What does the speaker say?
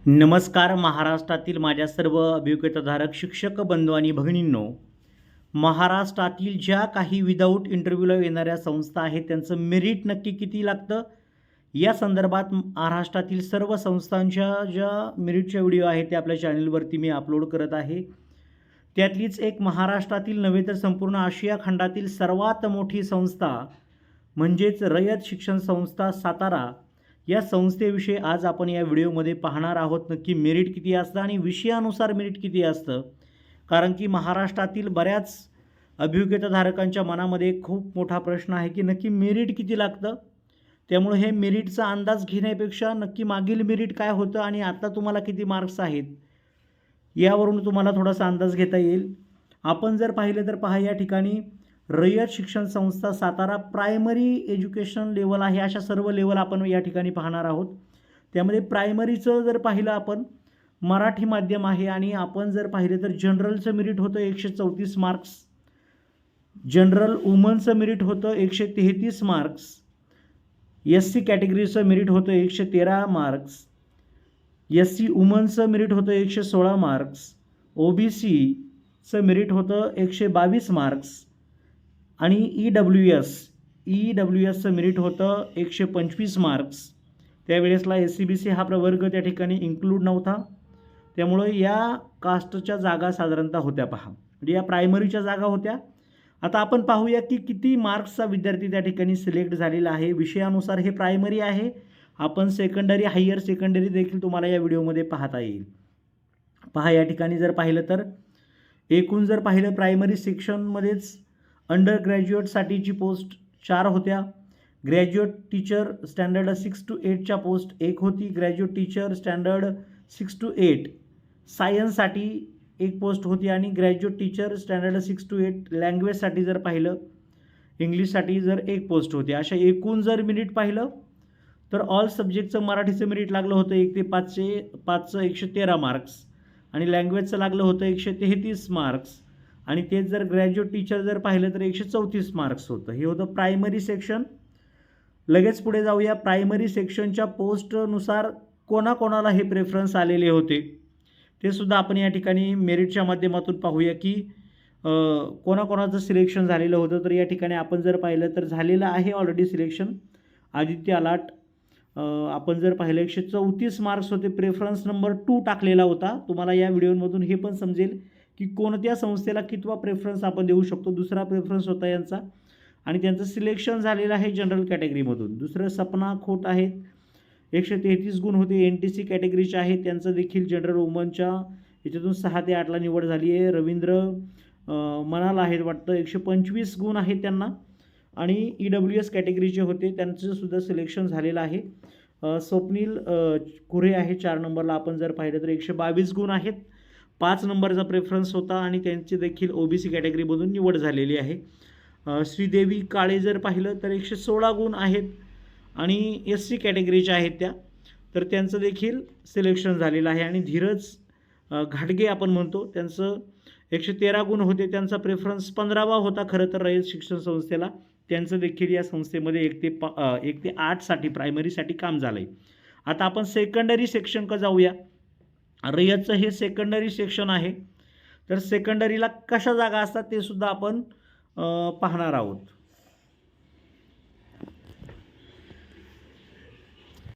नमस्कार. महाराष्ट्रातील माझ्या सर्व अभियोग्यताधारक शिक्षक बंधू आणि भगिनींनो, महाराष्ट्रातील ज्या काही विदाऊट इंटरव्ह्यूला येणाऱ्या संस्था आहेत त्यांचं मेरिट नक्की किती लागतं या संदर्भात महाराष्ट्रातील सर्व संस्थांच्या ज्या मेरिटच्या व्हिडिओ आहेत ते आपल्या चॅनलवरती मी अपलोड करत आहे. त्यातलीच एक महाराष्ट्रातील नव्हे तर संपूर्ण आशिया खंडातील सर्वात मोठी संस्था म्हणजेच रयत शिक्षण संस्था सातारा या संस्थेविषयी आज आपण या व्हिडिओमध्ये पाहणार आहोत. नक्की मेरिट किती असतं आणि विषयानुसार मेरिट किती असतं, कारण की महाराष्ट्रातील बऱ्याच अभियोग्यताधारकांच्या मनामध्ये खूप मोठा प्रश्न आहे की नक्की मेरिट किती लागतं. त्यामुळे हे मेरिटचा अंदाज घेण्यापेक्षा नक्की मागील मेरिट काय होतं आणि आता तुम्हाला किती मार्क्स आहेत यावरून तुम्हाला थोडासा अंदाज घेता येईल. आपण जर पाहिलं तर पहा, या ठिकाणी रयत शिक्षण संस्था सातारा प्रायमरी एज्युकेशन लेवल आहे. अशा सर्व लेवल आपण या ठिकाणी पाहणार आहोत. त्यामध्ये प्रायमरीचं जर पाहिलं आपण मराठी माध्यम आहे आणि आपण जर पाहिलं तर जनरलचं मेरिट होतं 134 मार्क्स, जनरल वुमनचं मेरिट होतं 133 मार्क्स, SC कॅटेगरीचं मेरिट होतं 113 मार्क्स, SC वुमनचं मेरिट होतं 116 मार्क्स, OBCचं मेरिट होतं 122 मार्क्स आणि EWSचं मेरिट होतं 125 मार्क्स. त्यावेळेसला SCBC हा प्रवर्ग त्या ठिकाणी इन्क्लूड नव्हता. त्यामुळं या कास्टच्या जागा साधारणतः होत्या पहा, म्हणजे या प्रायमरीच्या जागा होत्या. आता आपण पाहूया की किती मार्क्सचा विद्यार्थी त्या ठिकाणी सिलेक्ट झालेला आहे. विषयानुसार हे प्रायमरी आहे. आपण सेकंडरी हायर सेकंडरी देखील तुम्हाला या व्हिडिओमध्ये पाहता येईल. पहा, या ठिकाणी जर पाहिलं तर एकूण जर पाहिलं प्रायमरी सेक्शनमध्येच अंडर ग्रॅज्युएटसाठीची पोस्ट 4 होत्या. ग्रॅज्युएट टीचर स्टँडर्ड 6 to 8च्या पोस्ट 1 होती. ग्रॅज्युएट टीचर स्टँडर्ड 6 to 8 सायन्ससाठी 1 पोस्ट होती आणि ग्रॅज्युएट टीचर स्टँडर्ड 6 to 8 लँग्वेजसाठी जर पाहिलं इंग्लिशसाठी जर 1 पोस्ट होती. अशा एकूण जर मेरिट पाहिलं तर ऑल सब्जेक्टचं मराठीचं मेरिट लागलं होतं 1 ते 5चं 113 मार्क्स आणि लँग्वेजचं लागलं होतं 133 मार्क्स आणि तेच जर ग्रॅज्युएट टीचर जर पाहिलं तर 134 मार्क्स होतं. हे होतं प्रायमरी सेक्शन. लगेच पुढे जाऊया. प्रायमरी सेक्शनच्या पोस्टनुसार कोणाकोणाला हे प्रेफरन्स आलेले होते ते सुद्धा आपण या ठिकाणी मेरिटच्या माध्यमातून पाहूया की कोणाकोणाचं सिलेक्शन झालेलं होतं. तर या ठिकाणी आपण जर पाहिलं तर झालेलं आहे ऑलरेडी सिलेक्शन. आदित्य आलाट आपण जर पाहिलं 134 मार्क्स होते. प्रेफरन्स नंबर 2 टाकलेला होता. तुम्हाला या व्हिडिओमधून हे पण समजेल की कोणत्या संस्थेला कितवा प्रेफरन्स आपण देऊ शकतो. दुसरा प्रेफरन्स होता यांचा आणि त्यांचं सिलेक्शन झालेलं आहे जनरल कॅटेगरीमधून. दुसरं सपना खोट आहेत, 133 गुण होते. NTC कॅटेगरीचे आहेत, त्यांचं देखील जनरल वुमनच्या याच्यातून 6 ते 8ला निवड झाली आहे. रवींद्र मनाल आहेत वाटतं, 125 गुण आहेत त्यांना आणि EWS कॅटेगरीचे होते, त्यांचं सुद्धा सिलेक्शन झालेलं आहे. स्वप्नील कुरे आहे 4 नंबरला. आपण जर पाहिलं तर 122 गुण आहेत. 5 नंबरचा प्रेफरन्स होता आणि त्यांची देखील OBC कॅटेगरीमधून निवड झालेली आहे. श्रीदेवी काळे जर पाहिलं तर 116 गुण आहेत आणि SC कॅटेगरीच्या आहेत त्या, तर त्यांचं देखील सिलेक्शन झालेलं आहे. आणि धीरज घाटगे आपण म्हणतो, त्यांचं 113 गुण होते. त्यांचा प्रेफरन्स 15वा होता खरं तर रयत शिक्षण संस्थेला. त्यांचं देखील या संस्थेमध्ये 1 ते 8साठी प्रायमरीसाठी काम झालं आहे. आता आपण सेकंडरी सेक्शनकडे जाऊया. रयतचं हे सेकंडरी सेक्शन आहे. तर सेकंडरीला कशा जागा असतात ते सुद्धा आपण पाहणार आहोत.